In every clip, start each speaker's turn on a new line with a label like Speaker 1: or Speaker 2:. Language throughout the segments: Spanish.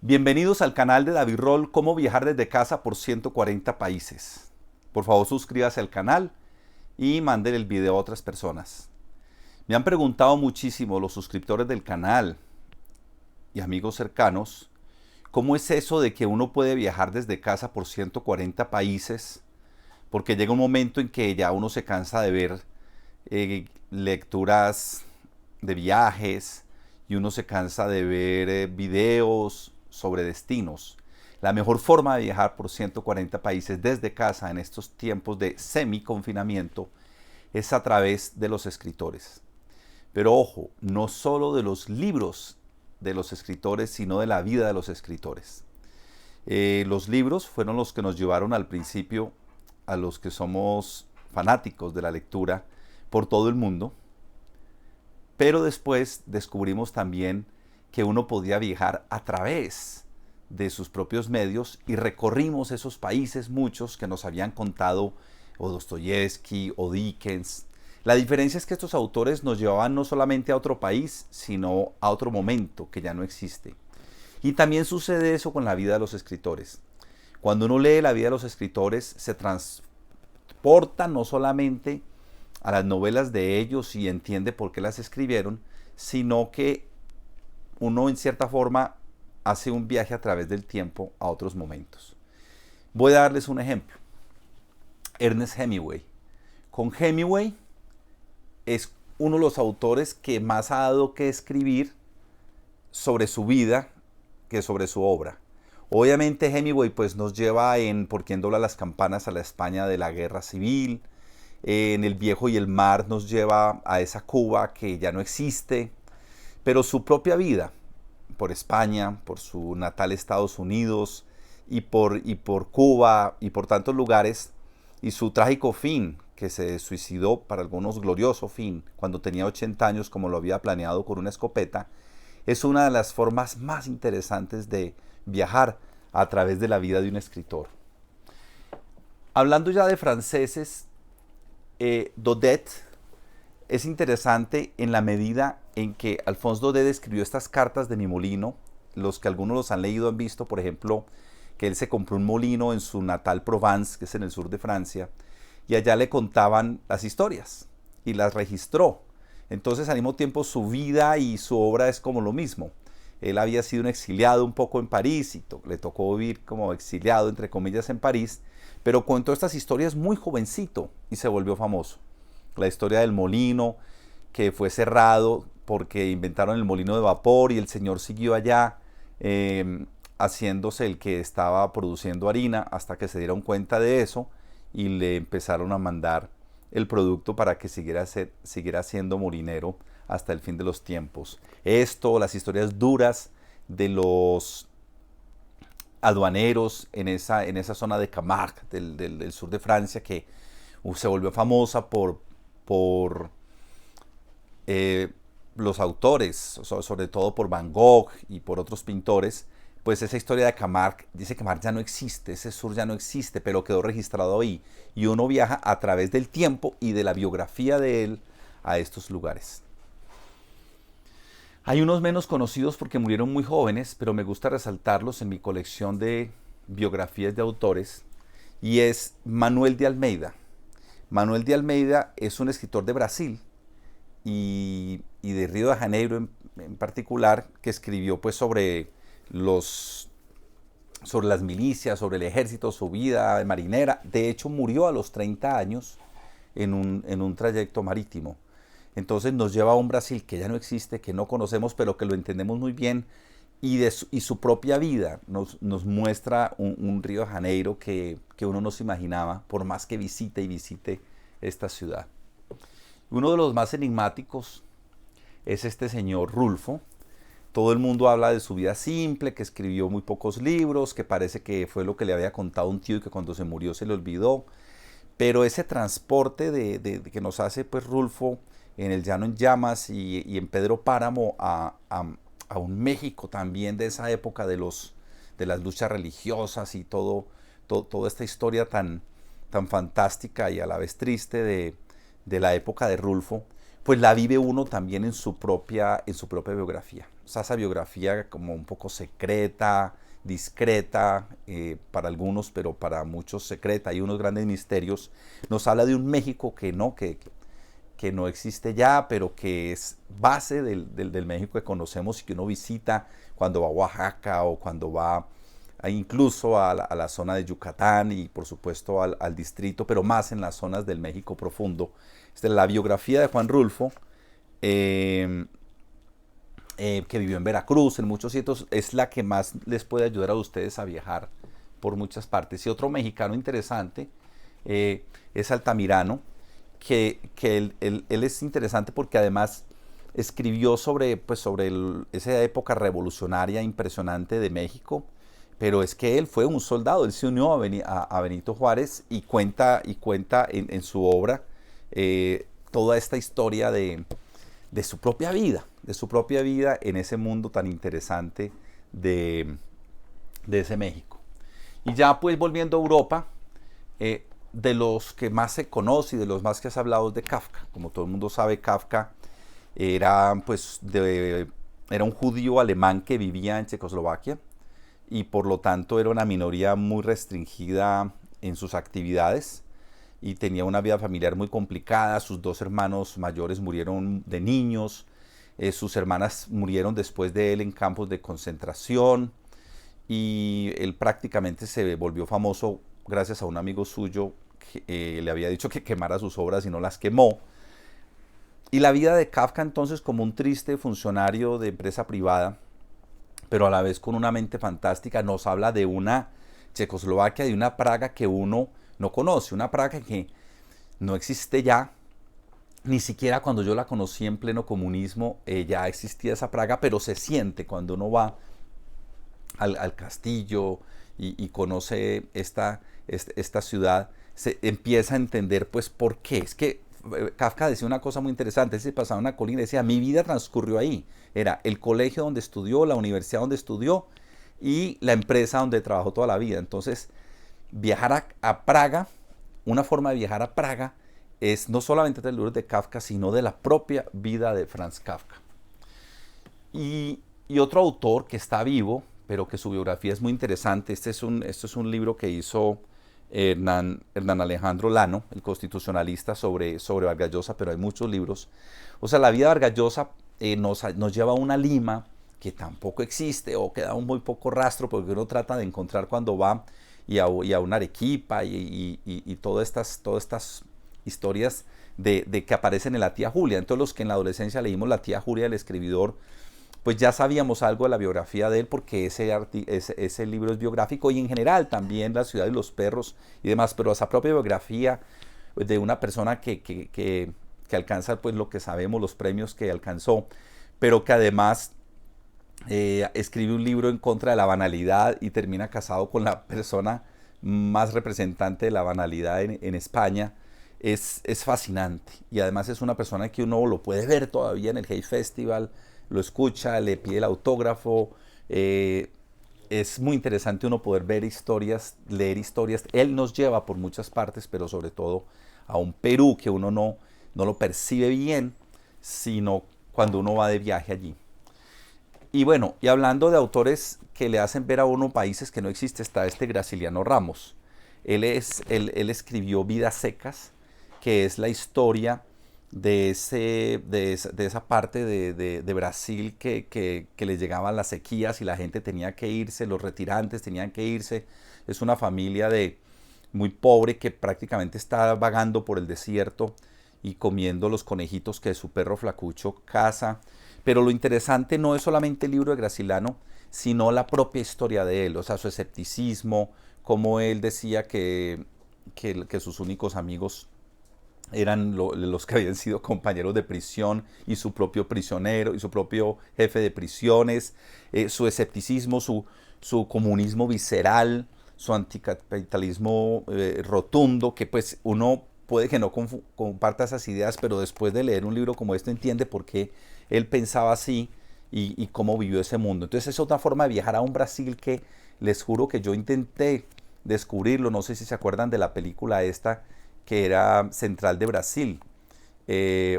Speaker 1: Bienvenidos al canal de David Roll, cómo viajar desde casa por 140 países. Por favor, suscríbase al canal y manden el video a otras personas. Me han preguntado muchísimo los suscriptores del canal y amigos cercanos, ¿cómo es eso de que uno puede viajar desde casa por 140 países? Porque llega un momento en que ya uno se cansa de ver lecturas de viajes y uno se cansa de ver videos sobre destinos. La mejor forma de viajar por 140 países desde casa en estos tiempos de semi-confinamiento es a través de los escritores. Pero ojo, no solo de los libros de los escritores, sino de la vida de los escritores. Los libros fueron los que nos llevaron al principio a los que somos fanáticos de la lectura por todo el mundo, pero después descubrimos también que uno podía viajar a través de sus propios medios y recorrimos esos países, muchos que nos habían contado o Dostoyevsky o Dickens. La diferencia es que estos autores nos llevaban no solamente a otro país, sino a otro momento que ya no existe. Y también sucede eso con la vida de los escritores. Cuando uno lee la vida de los escritores, se transporta no solamente a las novelas de ellos y entiende por qué las escribieron, sino que uno en cierta forma hace un viaje a través del tiempo a otros momentos. Voy a darles un ejemplo. Ernest Hemingway. Con Hemingway es uno de los autores que más ha dado que escribir sobre su vida que sobre su obra. Obviamente Hemingway pues nos lleva en Por quién dobla las campanas a la España de la Guerra Civil, en El viejo y el mar nos lleva a esa Cuba que ya no existe, pero su propia vida, por España, por su natal Estados Unidos y por Cuba y por tantos lugares, y su trágico fin, que se suicidó, para algunos glorioso fin, cuando tenía 80 años como lo había planeado con una escopeta, es una de las formas más interesantes de viajar a través de la vida de un escritor. Hablando ya de franceses, Daudet es interesante en la medida en que Alphonse Daudet escribió estas cartas de mi molino. Los que algunos los han leído han visto, por ejemplo, que él se compró un molino en su natal Provence, que es en el sur de Francia, y allá le contaban las historias y las registró. Entonces, al mismo tiempo, su vida y su obra es como lo mismo. Él había sido un exiliado un poco en París y le tocó vivir como exiliado, entre comillas, en París, pero contó estas historias muy jovencito y se volvió famoso. La historia del molino, que fue cerrado porque inventaron el molino de vapor y el señor siguió allá haciéndose el que estaba produciendo harina hasta que se dieron cuenta de eso y le empezaron a mandar el producto para que siguiera siendo molinero hasta el fin de los tiempos. Esto, las historias duras de los aduaneros en esa zona de Camargue, del sur de Francia, que se volvió famosa por los autores, sobre todo por Van Gogh y por otros pintores. Pues esa historia de Camargue, dice que Camargue ya no existe, ese sur ya no existe, pero quedó registrado ahí. Y uno viaja a través del tiempo y de la biografía de él a estos lugares. Hay unos menos conocidos porque murieron muy jóvenes, pero me gusta resaltarlos en mi colección de biografías de autores, y es Manuel de Almeida. Manuel de Almeida es un escritor de Brasil y de Río de Janeiro en particular, que escribió pues sobre las milicias, sobre el ejército, su vida de marinera. De hecho, murió a los 30 años en un trayecto marítimo. Entonces nos lleva a un Brasil que ya no existe, que no conocemos, pero que lo entendemos muy bien. Y su propia vida nos muestra un Río de Janeiro que uno no se imaginaba, por más que visite esta ciudad. Uno de los más enigmáticos es este señor Rulfo. Todo el mundo habla de su vida simple, que escribió muy pocos libros, que parece que fue lo que le había contado un tío y que cuando se murió se le olvidó. Pero ese transporte de que nos hace pues Rulfo en El Llano en Llamas y en Pedro Páramo a un México también de esa época de las luchas religiosas y toda esta historia tan fantástica y a la vez triste de la época de Rulfo, pues la vive uno también en su propia biografía. esa biografía como un poco secreta, discreta para algunos, pero para muchos secreta. Hay unos grandes misterios. Nos habla de un México que no existe ya, pero que es base del México que conocemos y que uno visita cuando va a Oaxaca o cuando va incluso a la zona de Yucatán y por supuesto al distrito, pero más en las zonas del México profundo. Esta es la biografía de Juan Rulfo, eh, que vivió en Veracruz, en muchos sitios, es la que más les puede ayudar a ustedes a viajar por muchas partes. Y otro mexicano interesante es Altamirano, que él es interesante porque además escribió sobre, pues, sobre esa época revolucionaria impresionante de México, pero es que él fue un soldado, él se unió a Benito Juárez y cuenta en su obra toda esta historia de su propia vida en ese mundo tan interesante de, de ese México. Y ya pues volviendo a Europa, de los que más se conoce y de los más que has hablado es de Kafka. Como todo el mundo sabe, Kafka era, pues, era un judío alemán que vivía en Checoslovaquia y por lo tanto era una minoría muy restringida en sus actividades y tenía una vida familiar muy complicada. Sus dos hermanos mayores murieron de niños, sus hermanas murieron después de él en campos de concentración y él prácticamente se volvió famoso gracias a un amigo suyo que le había dicho que quemara sus obras y no las quemó. Y la vida de Kafka entonces como un triste funcionario de empresa privada, pero a la vez con una mente fantástica, nos habla de una Checoslovaquia, de una Praga que uno no conoce, una Praga que no existe ya, ni siquiera cuando yo la conocí en pleno comunismo ya existía esa Praga, pero se siente cuando uno va al castillo y conoce esta ciudad, se empieza a entender pues por qué. Es que Kafka decía una cosa muy interesante, él se pasaba una colina y decía, mi vida transcurrió ahí, era el colegio donde estudió, la universidad donde estudió y la empresa donde trabajó toda la vida. Entonces, viajar a Praga, una forma de viajar a Praga es no solamente del libro de Kafka, sino de la propia vida de Franz Kafka. Y otro autor que está vivo, pero que su biografía es muy interesante, este es un libro que hizo Hernán Alejandro Lano, el constitucionalista, sobre Vargas Llosa, pero hay muchos libros. O sea, la vida de Vargas Llosa nos lleva a una Lima que tampoco existe o queda un muy poco rastro porque uno trata de encontrar cuando va y a una Arequipa y todas estas historias de que aparecen en La tía Julia. Entonces los que en la adolescencia leímos La tía Julia del escribidor, pues ya sabíamos algo de la biografía de él porque ese libro es biográfico y en general también La ciudad y los perros y demás, pero esa propia biografía de una persona que alcanza pues lo que sabemos, los premios que alcanzó, pero que además escribe un libro en contra de la banalidad y termina casado con la persona más representante de la banalidad en España, es fascinante. Y además es una persona que uno lo puede ver todavía en el Hay Festival, lo escucha, le pide el autógrafo. Es muy interesante uno poder ver historias, leer historias. Él nos lleva por muchas partes, pero sobre todo a un Perú que uno no lo percibe bien, sino cuando uno va de viaje allí. Y bueno, y hablando de autores que le hacen ver a uno países que no existe, está Graciliano Ramos. Él escribió Vidas Secas, que es la historia de esa parte de Brasil que les llegaban las sequías y la gente tenía que irse, los retirantes tenían que irse. Es una familia muy pobre que prácticamente está vagando por el desierto y comiendo los conejitos que su perro Flacucho caza. Pero lo interesante no es solamente el libro de Graciliano, sino la propia historia de él, o sea, su escepticismo, cómo él decía que sus únicos amigos eran los que habían sido compañeros de prisión y su propio prisionero y su propio jefe de prisiones, su escepticismo, su comunismo visceral, su anticapitalismo rotundo, que pues uno puede que no comparta esas ideas, pero después de leer un libro como este entiende por qué él pensaba así y cómo vivió ese mundo. Entonces es otra forma de viajar a un Brasil que les juro que yo intenté descubrirlo, no sé si se acuerdan de la película esta que era Central de Brasil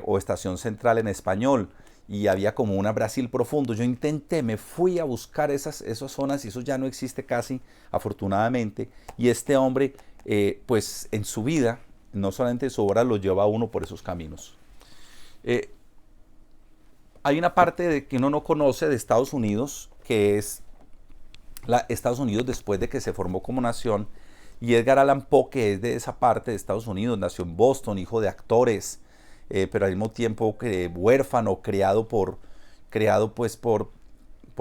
Speaker 1: o Estación Central en español, y había como un Brasil profundo. Yo intenté, me fui a buscar esas zonas y eso ya no existe casi, afortunadamente. Y este hombre, pues en su vida, no solamente en su obra, lo lleva a uno por esos caminos. Eh, Hay una parte que uno no conoce de Estados Unidos, que es Estados Unidos después de que se formó como nación, y Edgar Allan Poe, que es de esa parte de Estados Unidos, nació en Boston, hijo de actores, pero al mismo tiempo huérfano, creado pues por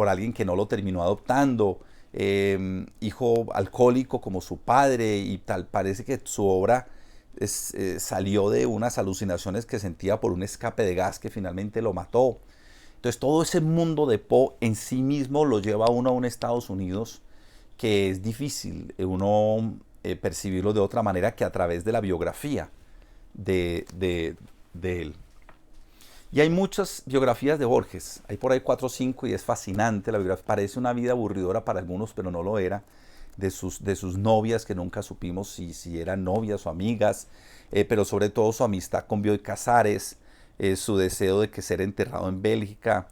Speaker 1: alguien que no lo terminó adoptando, hijo alcohólico como su padre, y tal, parece que su obra salió de unas alucinaciones que sentía por un escape de gas que finalmente lo mató. Entonces todo ese mundo de Poe en sí mismo lo lleva a uno a un Estados Unidos que es difícil uno percibirlo de otra manera que a través de la biografía de él. Y hay muchas biografías de Borges, hay por ahí 4 o 5 y es fascinante, la biografía parece una vida aburridora para algunos, pero no lo era, de sus novias que nunca supimos si eran novias o amigas, pero sobre todo su amistad con Bioy Casares, su deseo de que ser enterrado en Bélgica,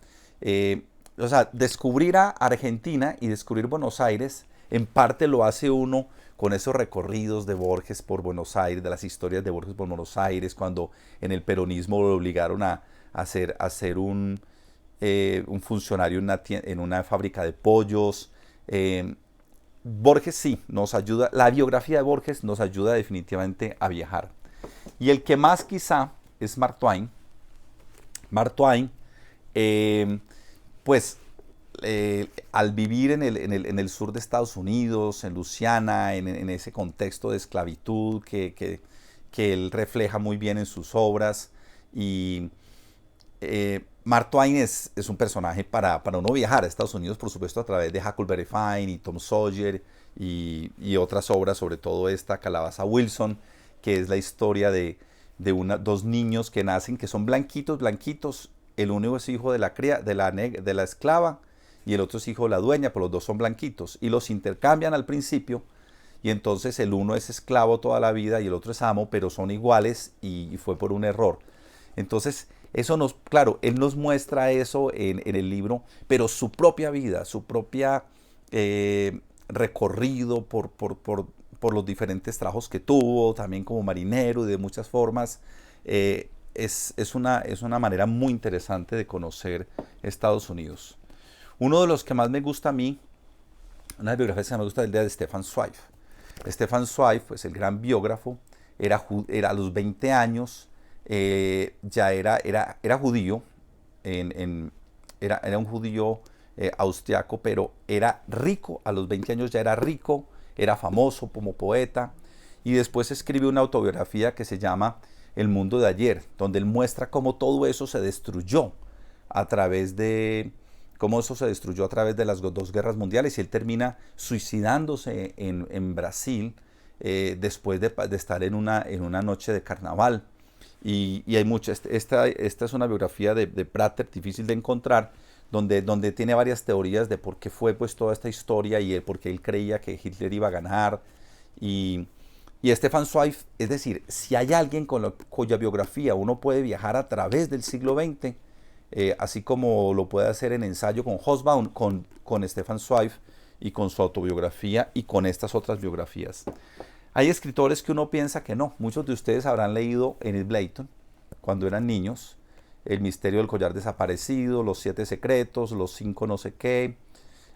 Speaker 1: o sea, descubrir a Argentina y descubrir Buenos Aires, en parte lo hace uno con esos recorridos de Borges por Buenos Aires, de las historias de Borges por Buenos Aires, cuando en el peronismo lo obligaron a ser un funcionario en una fábrica de pollos. Borges sí, nos ayuda, la biografía de Borges nos ayuda definitivamente a viajar. Y el que más quizá es Mark Twain. Mark Twain, pues al vivir en el sur de Estados Unidos, en Luisiana, en ese contexto de esclavitud que él refleja muy bien en sus obras, y Mark Twain es un personaje para uno viajar a Estados Unidos, por supuesto, a través de Huckleberry Fine y Tom Sawyer y otras obras, sobre todo esta Calabaza Wilson, que es la historia de dos niños que nacen, que son blanquitos. El uno es hijo de la esclava y el otro es hijo de la dueña, pero los dos son blanquitos. Y los intercambian al principio, y entonces el uno es esclavo toda la vida y el otro es amo, pero son iguales y fue por un error. Entonces, claro, él nos muestra eso en el libro, pero su propia vida, su propia recorrido por los diferentes trabajos que tuvo, también como marinero y de muchas formas, es una manera muy interesante de conocer Estados Unidos. Uno de los que más me gusta a mí, una biografía que me gusta, es la de Stefan Zweig. Stefan Zweig, pues el gran biógrafo, era a los 20 años, ya era judío, era un judío austriaco, pero era rico, a los 20 años ya era rico, era famoso como poeta, y después escribe una autobiografía que se llama El mundo de ayer, donde él muestra cómo todo eso se destruyó a través de las 2 guerras mundiales, y él termina suicidándose en Brasil después de estar en una noche de carnaval. Y hay mucho. Esta es una biografía de Prater difícil de encontrar, donde tiene varias teorías de por qué fue pues toda esta historia y por qué él creía que Hitler iba a ganar. Y Stefan Zweig, es decir, si hay alguien cuya biografía uno puede viajar a través del siglo XX, así como lo puede hacer en Ensayo con Hobsbawm, con Stefan Zweig y con su autobiografía y con estas otras biografías. Hay escritores que uno piensa que no. Muchos de ustedes habrán leído Enid Blyton cuando eran niños, El misterio del collar desaparecido, Los 7 secretos, Los 5 no sé qué,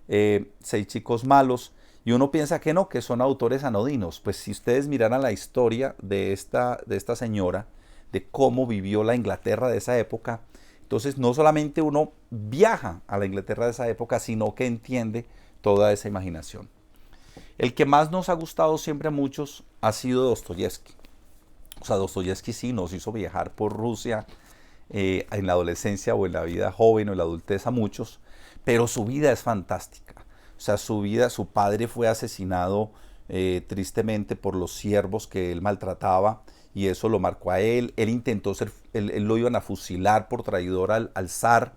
Speaker 1: 6 chicos malos, y uno piensa que no, que son autores anodinos. Pues si ustedes miraran la historia de esta señora, de cómo vivió la Inglaterra de esa época, entonces no solamente uno viaja a la Inglaterra de esa época, sino que entiende toda esa imaginación. El que más nos ha gustado siempre a muchos ha sido Dostoyevsky. O sea, Dostoyevsky sí nos hizo viajar por Rusia en la adolescencia o en la vida joven o en la adultez a muchos, pero su vida es fantástica. O sea, su padre fue asesinado tristemente por los siervos que él maltrataba, y eso lo marcó a él. Él lo iban a fusilar por traidor al zar,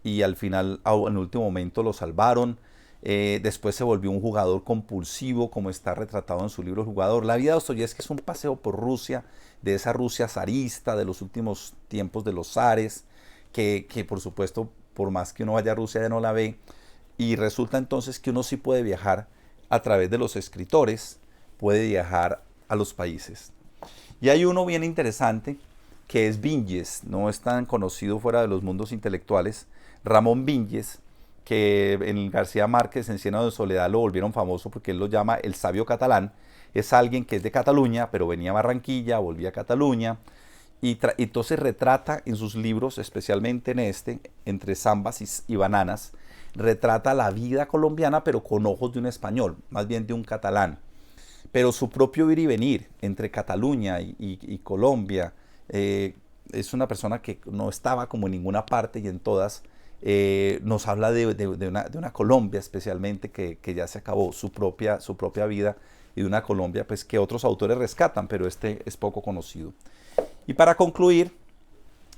Speaker 1: y al final, en el último momento, lo salvaron. Después se volvió un jugador compulsivo, como está retratado en su libro El jugador. La vida de Dostoyevsky es un paseo por Rusia, de esa Rusia zarista de los últimos tiempos de los zares, que por supuesto, por más que uno vaya a Rusia, ya no la ve. Y resulta entonces que uno sí puede viajar a través de los escritores, puede viajar a los países. Y hay uno bien interesante que es Vinges, no es tan conocido fuera de los mundos intelectuales, Ramón Vinges, que en García Márquez en Cieno de Soledad lo volvieron famoso porque él lo llama el sabio catalán. Es alguien que es de Cataluña, pero venía a Barranquilla, volvía a Cataluña, y entonces retrata en sus libros, especialmente en este, Entre zambas y bananas, retrata la vida colombiana, pero con ojos de un español, más bien de un catalán. Pero su propio ir y venir entre Cataluña y Colombia, es una persona que no estaba como en ninguna parte y en todas, nos habla de una Colombia especialmente que ya se acabó su propia vida, y de una Colombia pues que otros autores rescatan, pero este es poco conocido. Y para concluir,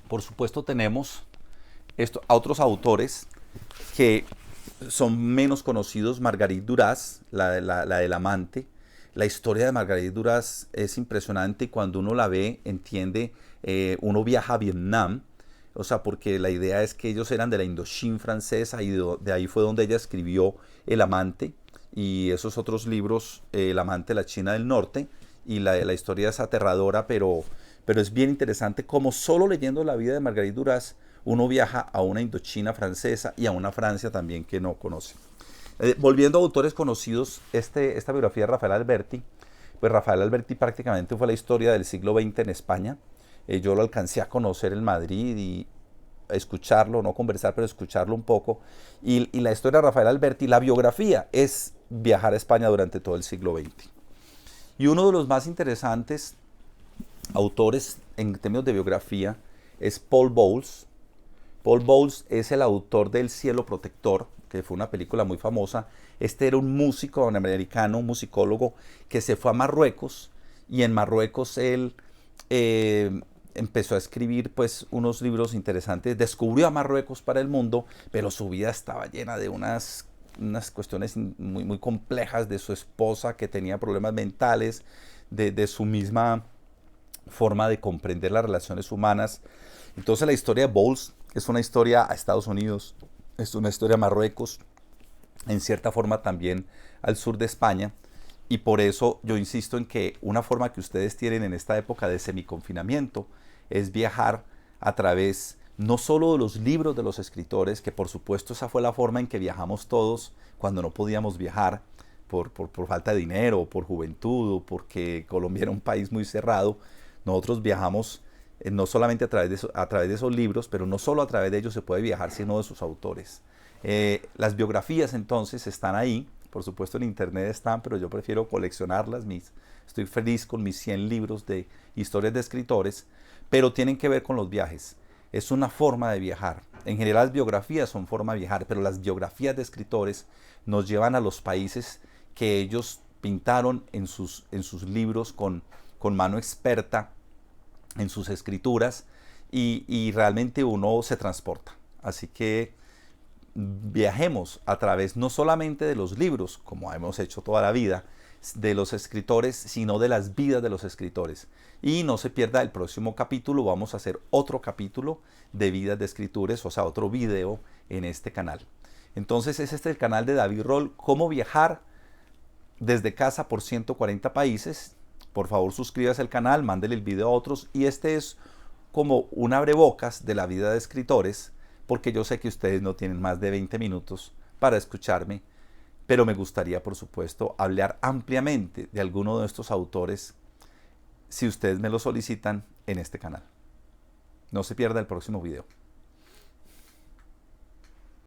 Speaker 1: por supuesto tenemos a otros autores que son menos conocidos. Marguerite Duras, la del amante. La historia de Marguerite Duras es impresionante y cuando uno la ve, entiende, uno viaja a Vietnam, o sea, porque la idea es que ellos eran de la Indochina francesa y de ahí fue donde ella escribió El amante y esos otros libros, El amante de la China del Norte, y la historia es aterradora, pero es bien interesante como solo leyendo la vida de Marguerite Duras uno viaja a una Indochina francesa y a una Francia también que no conoce. Volviendo a autores conocidos, esta biografía de Rafael Alberti, pues Rafael Alberti prácticamente fue la historia del siglo XX en España. Yo lo alcancé a conocer en Madrid y a escucharlo, no conversar, pero escucharlo un poco. Y la historia de Rafael Alberti, la biografía, es viajar a España durante todo el siglo XX. Y uno de los más interesantes autores en términos de biografía es Paul Bowles. Paul Bowles es el autor del Cielo Protector, que fue una película muy famosa. Este era un músico americano, un musicólogo, que se fue a Marruecos y en Marruecos él empezó a escribir pues unos libros interesantes. Descubrió a Marruecos para el mundo, pero su vida estaba llena de unas cuestiones muy complejas de su esposa que tenía problemas mentales, de su misma forma de comprender las relaciones humanas. Entonces la historia de Bowles es una historia a Estados Unidos, es una historia a Marruecos, en cierta forma también al sur de España, y por eso yo insisto en que una forma que ustedes tienen en esta época de semiconfinamiento es viajar a través no solo de los libros de los escritores, que por supuesto esa fue la forma en que viajamos todos cuando no podíamos viajar por falta de dinero, por juventud, o porque Colombia era un país muy cerrado. Nosotros viajamos no solamente a través de esos libros, pero no solo a través de ellos se puede viajar, sino de sus autores. Las biografías entonces están ahí, por supuesto en internet están, pero yo prefiero coleccionarlas. Estoy feliz con mis 100 libros de historias de escritores, pero tienen que ver con los viajes. Es una forma de viajar. En general las biografías son forma de viajar, pero las biografías de escritores nos llevan a los países que ellos pintaron en sus libros con mano experta, en sus escrituras, y realmente uno se transporta. Así que viajemos a través no solamente de los libros, como hemos hecho toda la vida, de los escritores, sino de las vidas de los escritores. Y no se pierda el próximo capítulo, vamos a hacer otro capítulo de vidas de escritores, o sea, otro video en este canal. Entonces es el canal de David Roll, cómo viajar desde casa por 140 países. Por favor suscríbase al canal, mándele el video a otros, y este es como un abrebocas de la vida de escritores, porque yo sé que ustedes no tienen más de 20 minutos para escucharme, pero me gustaría por supuesto hablar ampliamente de alguno de estos autores si ustedes me lo solicitan en este canal. No se pierda el próximo video.